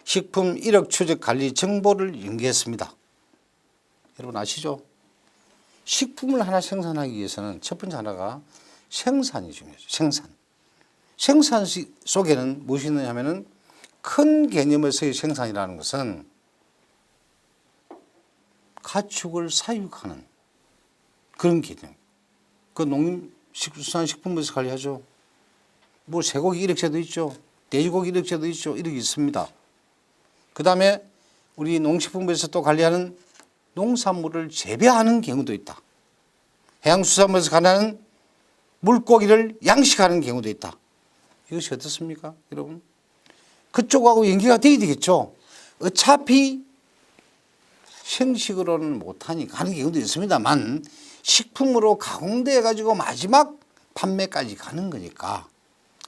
식품 이력 추적 관리 정보를 연계했습니다. 여러분 아시죠? 식품을 하나 생산하기 위해서는 첫 번째 하나가 생산이 중요하죠. 생산 속에는 무엇이 있느냐 하면은 큰 개념에서의 생산이라는 것은 가축을 사육하는 그런 개념. 그 농림축산식품부에서 관리하죠. 뭐 쇠고기 이력제도 있죠. 돼지고기 이력제도 있죠. 이력이 있습니다. 그 다음에 우리 농식품부에서 또 관리하는 농산물을 재배하는 경우도 있다. 해양수산부에서 관리하는 물고기를 양식하는 경우도 있다. 이것이 어떻습니까, 여러분? 그쪽하고 연계가 돼야 되겠죠. 어차피 생식으로는 못하니까 하는 경우도 있습니다만 식품으로 가공돼 가지고 마지막 판매까지 가는 거니까.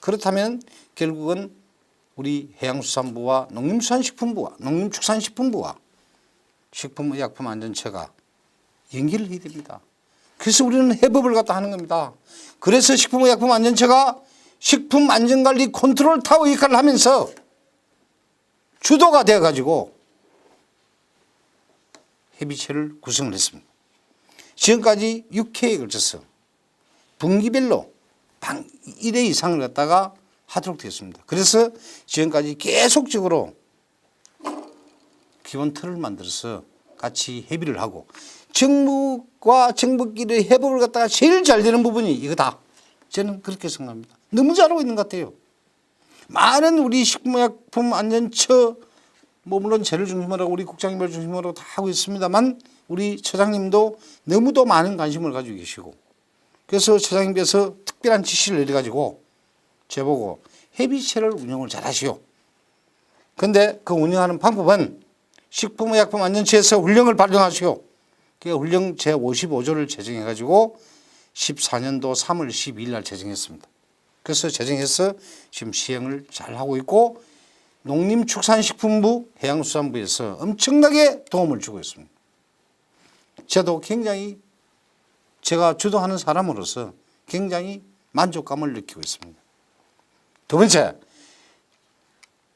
그렇다면 결국은 우리 해양수산부와 농림축산식품부와 식품의약품안전처가 연기를 해야 됩니다. 그래서 우리는 해법을 갖다 하는 겁니다. 그래서 식품의약품안전처가 식품안전관리 컨트롤 타워 역할을 하면서 주도가 되어 가지고 협의체를 구성을 했습니다. 지금까지 6회에 걸쳐서 분기별로 1회 이상을 갖다가 하도록 되었습니다. 그래서 지금까지 계속적으로 기본 틀을 만들어서 같이 협의를 하고 정부과 정부끼리 협업을 갖다가 제일 잘 되는 부분이 이거다. 저는 그렇게 생각합니다. 너무 잘하고 있는 것 같아요. 많은 우리 식품의약품안전처 물론 저를 중심으로 하고 우리 국장님을 중심으로 다 하고 있습니다만 우리 처장님도 너무도 많은 관심을 가지고 계시고 그래서 처장님께서 특별한 지시를 내려가지고 저보고 협의체를 운영을 잘 하시오. 그런데 그 운영하는 방법은 식품의약품안전처에서 훈령을 발령하시오. 그 훈령 제55조를 제정해가지고 14년도 3월 12일 날 제정했습니다. 그래서 제정해서 지금 시행을 잘 하고 있고 농림축산식품부, 해양수산부에서 엄청나게 도움을 주고 있습니다. 저도 굉장히 제가 주도하는 사람으로서 굉장히 만족감을 느끼고 있습니다. 두 번째,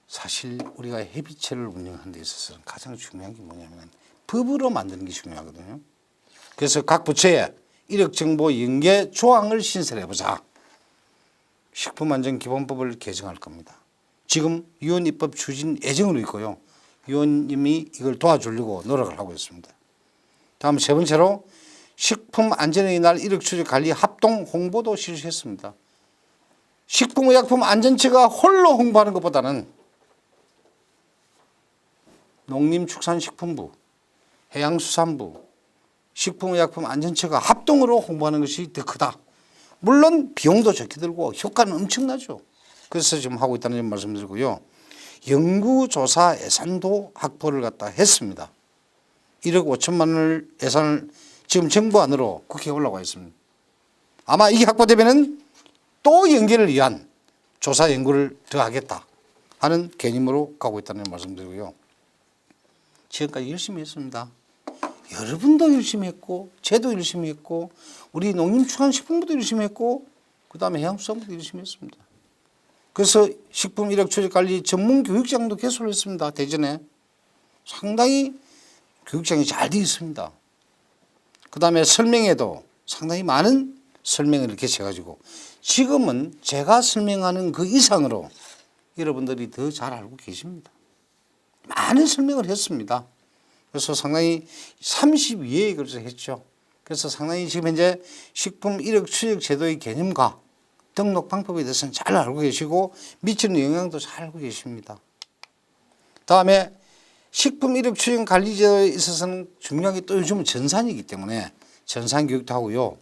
사실 우리가 협의체를 운영하는 데 있어서는 가장 중요한 게 뭐냐면 법으로 만드는 게 중요하거든요. 그래서 각 부처에 이력정보 연계 조항을 신설해보자. 식품안전기본법을 개정할 겁니다. 지금 유언입법 추진 예정으로 있고요. 위원님이 이걸 도와주려고 노력을 하고 있습니다. 다음 세 번째로 식품안전의 날 이력추적 관리 합동 홍보도 실시했습니다. 식품의약품안전처가 홀로 홍보하는 것보다는 농림축산식품부, 해양수산부, 식품의약품안전처가 합동으로 홍보하는 것이 더 크다. 물론 비용도 적게 들고 효과는 엄청나죠. 그래서 지금 하고 있다는 점 말씀드리고요. 연구조사 예산도 확보를 갖다 했습니다. 1억 5천만 원을 예산을 지금 정부안으로 국회에 올라와 있습니다. 아마 이게 확보되면은 또 연계를 위한 조사 연구를 더 하겠다 하는 개념으로 가고 있다는 말씀드리고요. 지금까지 열심히 했습니다. 여러분도 열심히 했고 저도 열심히 했고 우리 농림축산식품부도 열심히 했고 그다음에 해양수산부도 열심히 했습니다. 그래서 식품 이력 추적 관리 전문 교육장도 개설을 했습니다. 대전에 상당히 교육장이 잘 되어 있습니다. 그다음에 설명회도 상당히 많은 설명을 이렇게 해가지고 지금은 제가 설명하는 그 이상으로 여러분들이 더 잘 알고 계십니다. 많은 설명을 했습니다. 그래서 상당히 32회에 걸쳐서 했죠. 그래서 상당히 지금 현재 식품 이력 추적 제도의 개념과 등록 방법에 대해서는 잘 알고 계시고 미치는 영향도 잘 알고 계십니다. 다음에 식품 이력 추적 관리 제도에 있어서는 중요한 게 또 요즘은 전산이기 때문에 전산 교육도 하고요.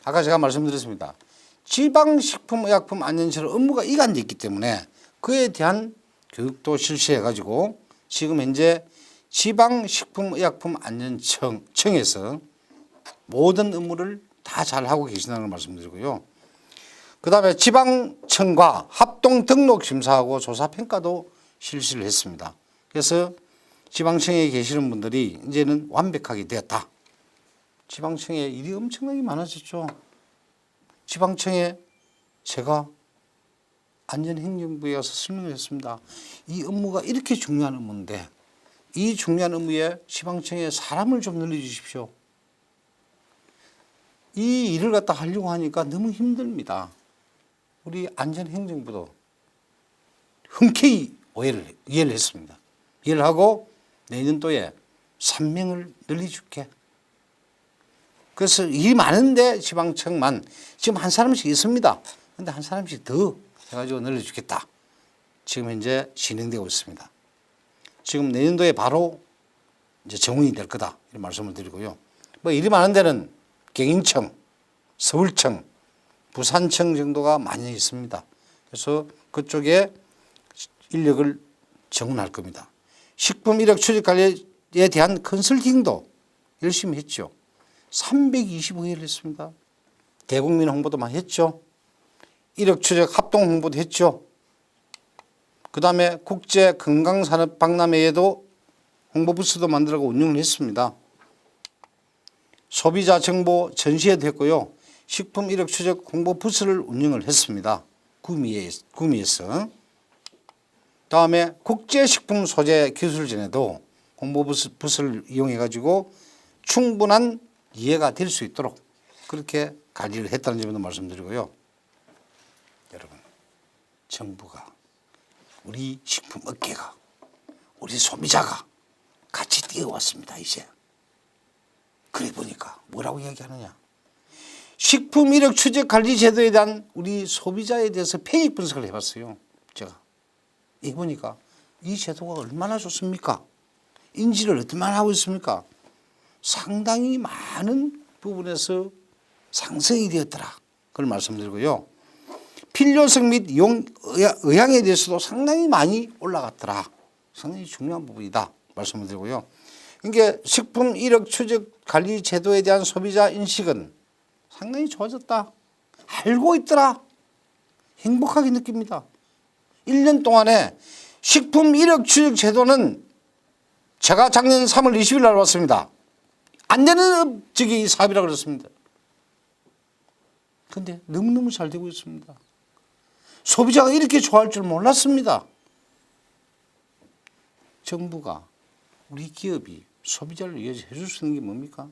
아까 제가 말씀드렸습니다. 지방식품의약품안전처로 업무가 이관되어 있기 때문에 그에 대한 교육도 실시해 가지고 지금 현재 지방식품의약품안전청에서 모든 업무를 다 잘하고 계신다는 걸 말씀드리고요. 그 다음에 지방청과 합동 등록 심사하고 조사 평가도 실시를 했습니다. 그래서 지방청에 계시는 분들이 이제는 완벽하게 되었다. 지방청에 일이 엄청나게 많아졌죠. 지방청에 제가 안전행정부에 가서 설명을 했습니다. 이 업무가 이렇게 중요한 업무인데 이 중요한 업무에 시방청에 사람을 좀 늘려주십시오. 이 일을 갖다 하려고 하니까 너무 힘듭니다. 우리 안전행정부도 흔쾌히 이해를 했습니다. 이해를 하고 내년도에 3명을 늘려줄게. 그래서 일이 많은데 지방청만 지금 한 사람씩 있습니다. 그런데 한 사람씩 더 해가지고 늘려주겠다. 지금 현재 진행되고 있습니다. 지금 내년도에 바로 이제 정원이 될 거다. 이런 말씀을 드리고요. 뭐 일이 많은 데는 경인청, 서울청, 부산청 정도가 많이 있습니다. 그래서 그쪽에 인력을 정원할 겁니다. 식품 이력 추적 관리에 대한 컨설팅도 열심히 했죠. 325회를 했습니다. 대국민 홍보도 많이 했죠. 이력 추적 합동 홍보도 했죠. 그 다음에 국제 건강산업 박람회에도 홍보 부스도 만들고 운영을 했습니다. 소비자 정보 전시회도 했고요. 식품 이력 추적 홍보 부스를 운영을 했습니다. 구미에서. 다음에 국제식품 소재 기술전에도 홍보 부스를 이용해 가지고 충분한 이해가 될 수 있도록 그렇게 관리를 했다는 점도 말씀드리고요. 여러분, 정부가 우리 식품 업계가 우리 소비자가 같이 뛰어왔습니다. 이제 그래 보니까 뭐라고 이야기하느냐, 식품 이력 추적 관리 제도에 대한 우리 소비자에 대해서 편익 분석을 해봤어요. 제가 해보니까 이 제도가 얼마나 좋습니까? 인지를 얼마나 하고 있습니까? 상당히 많은 부분에서 상승이 되었더라. 그걸 말씀드리고요. 필요성 및 의향에 대해서도 상당히 많이 올라갔더라. 상당히 중요한 부분이다. 말씀을 드리고요. 그러니까 식품 이력 추적 관리 제도에 대한 소비자 인식은 상당히 좋아졌다. 알고 있더라. 행복하게 느낍니다. 1년 동안에 식품 이력 추적 제도는 제가 작년 3월 20일 날 왔습니다. 안 되는 사업이라고 그랬습니다. 그런데 너무너무 잘 되고 있습니다. 소비자가 이렇게 좋아할 줄 몰랐습니다. 정부가, 우리 기업이 소비자를 위해서 해줄 수 있는 게 뭡니까?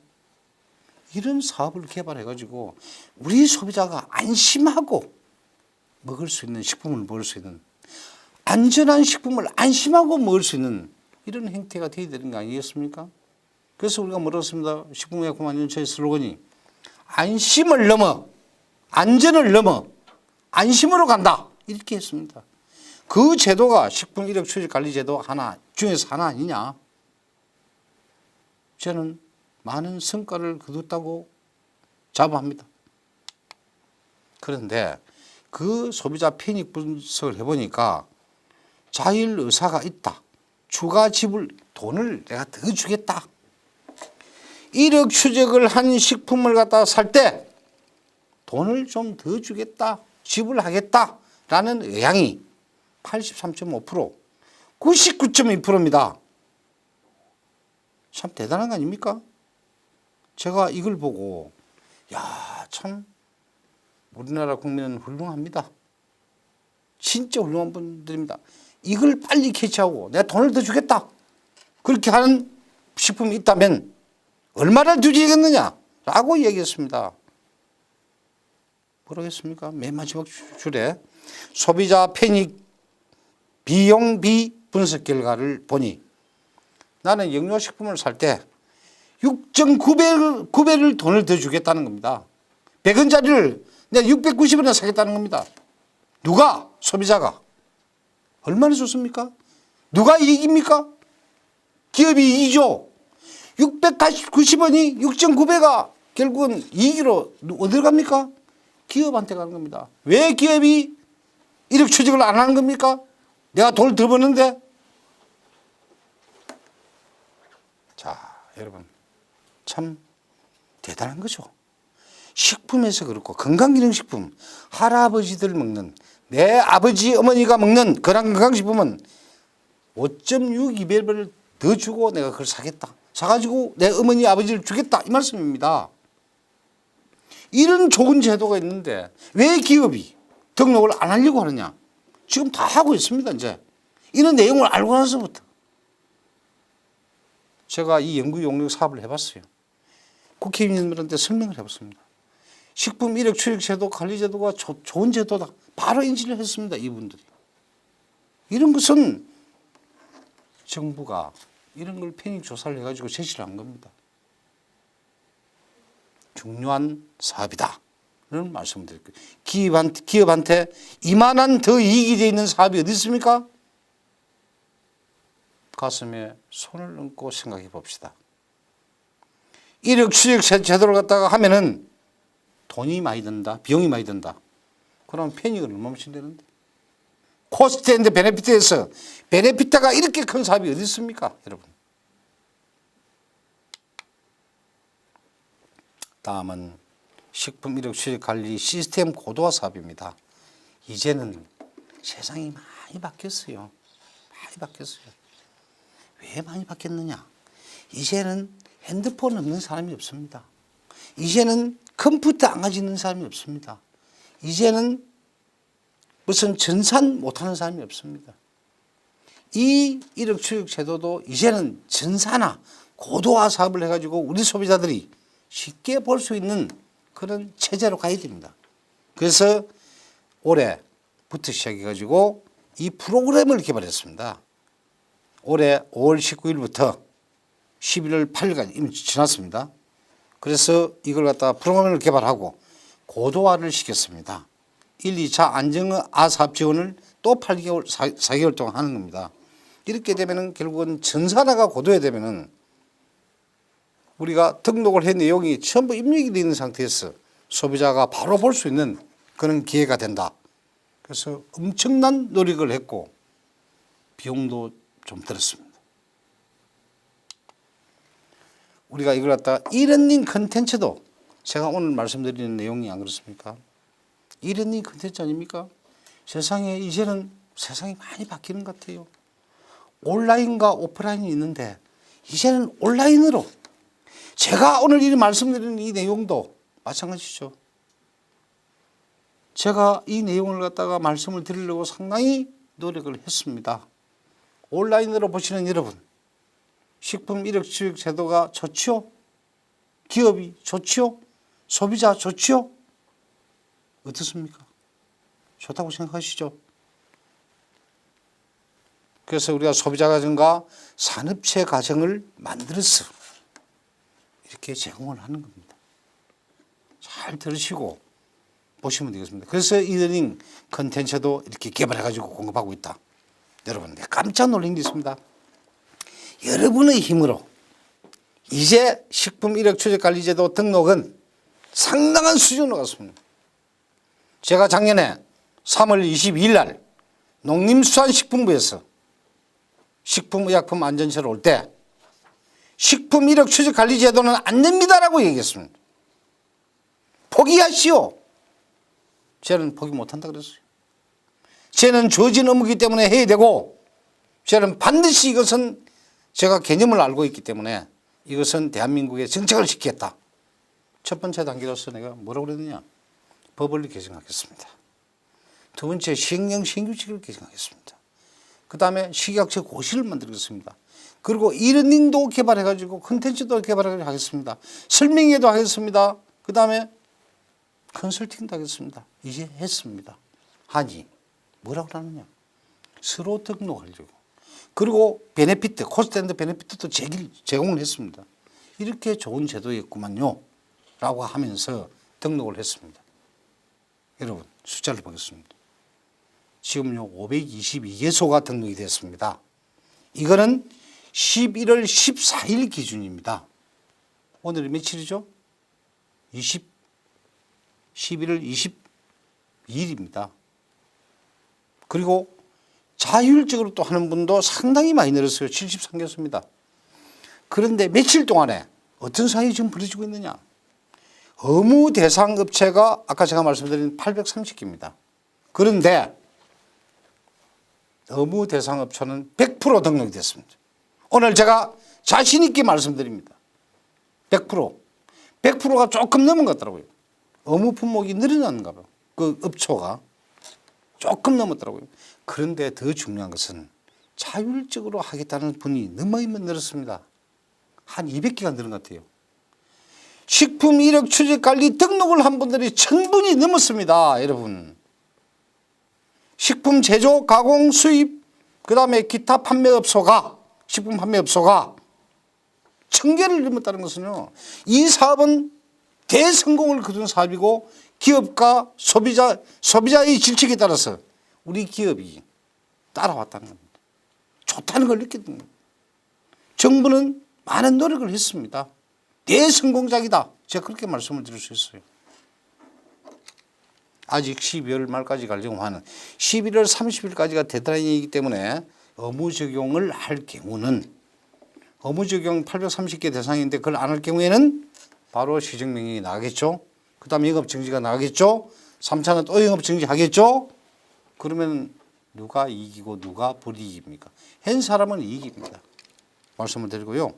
이런 사업을 개발해 가지고 우리 소비자가 안심하고 먹을 수 있는 식품을 먹을 수 있는, 안전한 식품을 안심하고 먹을 수 있는 이런 행태가 되어야 되는 거 아니겠습니까? 그래서 우리가 뭐라고 했습니다. 식품의약품안전처의 슬로건이 안심을 넘어 안전을 넘어 안심으로 간다. 이렇게 했습니다. 그 제도가 식품 이력 추적 관리 제도 하나 중에서 하나 아니냐. 저는 많은 성과를 거뒀다고 자부합니다. 그런데 그 소비자 편익 분석을 해보니까 자율 의사가 있다. 추가 지불, 돈을 내가 더 주겠다. 이력 추적을 한 식품을 갖다 살 때 돈을 좀 더 주겠다. 지불하겠다라는 의향이 83.5%, 99.2%입니다. 참 대단한 거 아닙니까? 제가 이걸 보고 야, 참 우리나라 국민은 훌륭합니다. 진짜 훌륭한 분들입니다. 이걸 빨리 캐치하고 내가 돈을 더 주겠다. 그렇게 하는 식품이 있다면 얼마를 주시겠느냐라고 얘기했습니다. 뭐라겠습니까? 맨 마지막 줄에 소비자 편익 비용비 분석 결과를 보니 나는 영양식품을 살 때 6.9배를 돈을 더 주겠다는 겁니다. 100원짜리를 내가 690원에 사겠다는 겁니다. 누가? 소비자가. 얼마나 좋습니까? 누가 이익입니까? 기업이 이익이죠. 690원이 6.9배가 결국은 이익으로 어디로 갑니까? 기업한테 가는 겁니다. 왜 기업이 이력 추적을 안 하는 겁니까? 내가 돈을 더 버는데. 자, 여러분 참 대단한 거죠. 식품에서 그렇고 건강기능식품, 할아버지들 먹는, 내 아버지 어머니가 먹는 그런 건강식품은 5.62배를 더 주고 내가 그걸 사겠다. 사가지고 내 어머니 아버지를 주겠다. 이 말씀입니다. 이런 좋은 제도가 있는데 왜 기업이 등록을 안 하려고 하느냐. 지금 다 하고 있습니다. 이제 이런 내용을 알고 나서부터 제가 이 연구 용역 사업을 해봤어요. 국회의원님들한테 설명을 해봤습니다. 식품 이력 추적 제도 관리 제도가 좋은 제도다. 바로 인지를 했습니다. 이분들이. 이런 것은 정부가 이런 걸 편입 조사를 해가지고 제시를 한 겁니다. 중요한 사업이다. 이런 말씀을 드릴게요. 기업한테 이만한 더 이익이 되어 있는 사업이 어디 있습니까? 가슴에 손을 얹고 생각해 봅시다. 이력 추적 제도를 갖다가 하면은 돈이 많이 든다. 비용이 많이 든다. 그럼 편익은 얼마씩 되는데? 코스트 앤드 베네피트에서 베네피트가 이렇게 큰 사업이 어디 있습니까? 여러분. 다음은 식품 이력 추적 관리 시스템 고도화 사업입니다. 이제는 세상이 많이 바뀌었어요. 많이 바뀌었어요. 왜 많이 바뀌었느냐? 이제는 핸드폰 없는 사람이 없습니다. 이제는 컴퓨터 안 가지는 사람이 없습니다. 이제는 무슨 전산 못하는 사람이 없습니다. 이 이력 추적 제도도 이제는 전산화, 고도화 사업을 해가지고 우리 소비자들이 쉽게 볼 수 있는 그런 체제로 가야 됩니다. 그래서 올해부터 시작해가지고 이 프로그램을 개발했습니다. 올해 5월 19일부터 11월 8일까지 이미 지났습니다. 그래서 이걸 갖다가 프로그램을 개발하고 고도화를 시켰습니다. 1, 2차 안정화 사업 지원을 또 8개월, 4개월 동안 하는 겁니다. 이렇게 되면은 결국은 전산화가 고도화되면은 우리가 등록을 한 내용이 전부 입력이 되어 있는 상태에서 소비자가 바로 볼 수 있는 그런 기회가 된다. 그래서 엄청난 노력을 했고 비용도 좀 들었습니다. 우리가 이걸 갖다가 이러닝 컨텐츠도 제가 오늘 말씀드리는 내용이 안 그렇습니까? 이러닝 컨텐츠 아닙니까? 세상에 이제는 세상이 많이 바뀌는 것 같아요. 온라인과 오프라인이 있는데 이제는 온라인으로 제가 오늘 이 말씀드리는 이 내용도 마찬가지죠. 제가 이 내용을 갖다가 말씀을 드리려고 상당히 노력을 했습니다. 온라인으로 보시는 여러분, 식품 이력 추적 제도가 좋지요? 기업이 좋지요? 소비자 좋지요? 어떻습니까? 좋다고 생각하시죠? 그래서 우리가 소비자 가정과 산업체 가정을 만들어서 이렇게 제공을 하는 겁니다. 잘 들으시고 보시면 되겠습니다. 그래서 이러닝 컨텐츠도 이렇게 개발해가지고 공급하고 있다. 여러분, 깜짝 놀란 게 있습니다. 여러분의 힘으로 이제 식품 이력 추적 관리제도 등록은 상당한 수준으로 갔습니다. 제가 작년에 3월 22일 날 농림수산식품부에서 식품의약품 안전처를 올 때 식품 이력 추적 관리 제도는 안 됩니다라고 얘기했습니다. 포기하시오. 저는 포기 못한다 그랬어요. 저는 주어진 업무이기 때문에 해야 되고 저는 반드시 이것은 제가 개념을 알고 있기 때문에 이것은 대한민국에 정착을 시키겠다. 첫 번째 단계로서 내가 뭐라고 그랬느냐. 법을 개정하겠습니다. 두 번째 시행령 시행규칙을 개정하겠습니다. 그 다음에 식약처 고시를 만들겠습니다. 그리고 이러닝도 개발해가지고 컨텐츠도 개발하겠습니다. 설명회도 하겠습니다. 그 다음에 컨설팅도 하겠습니다. 이제 했습니다. 하니 뭐라고 하느냐. 서로 등록하려고. 그리고 베네피트, 코스트 앤드 베네피트도 제공을 했습니다. 이렇게 좋은 제도였구만요. 라고 하면서 등록을 했습니다. 여러분 숫자를 보겠습니다. 지금요 522개소가 등록이 됐습니다. 이거는 11월 14일 기준입니다. 오늘이 며칠이죠? 11월 22일입니다. 그리고 자율적으로 또 하는 분도 상당히 많이 늘었어요. 73개소입니다. 그런데 며칠 동안에 어떤 상황이 지금 벌어지고 있느냐. 의무 대상 업체가 아까 제가 말씀드린 830개입니다. 그런데 의무 대상 업체는 100% 등록이 됐습니다. 오늘 제가 자신 있게 말씀드립니다. 100%가 조금 넘은 것 같더라고요. 의무 품목이 늘어났는가 봐요. 그 업초가 조금 넘었더라고요. 그런데 더 중요한 것은 자율적으로 하겠다는 분이 너무 늘었습니다. 한 200개가 늘은 것 같아요. 식품 이력 추적 관리 등록을 한 분들이 1000분이 넘었습니다. 여러분. 식품 제조, 가공, 수입, 그 다음에 기타 판매업소가, 식품 판매업소가 1000개를 넘었다는 것은요. 이 사업은 대성공을 거둔 사업이고 기업과 소비자의 질책에 따라서 우리 기업이 따라왔다는 겁니다. 좋다는 걸 느꼈던 겁니다. 정부는 많은 노력을 했습니다. 대성공작이다. 제가 그렇게 말씀을 드릴 수 있어요. 아직 12월 말까지 가려고 하는 11월 30일까지가 데드라인이기 때문에 의무 적용을 할 경우는 의무 적용 830개 대상인데 그걸 안 할 경우에는 바로 시정명령이 나가겠죠. 그 다음에 영업정지가 나가겠죠. 3차는 또 영업정지 하겠죠. 그러면 누가 이기고 누가 불이익입니까? 한 사람은 이익입니다. 말씀을 드리고요.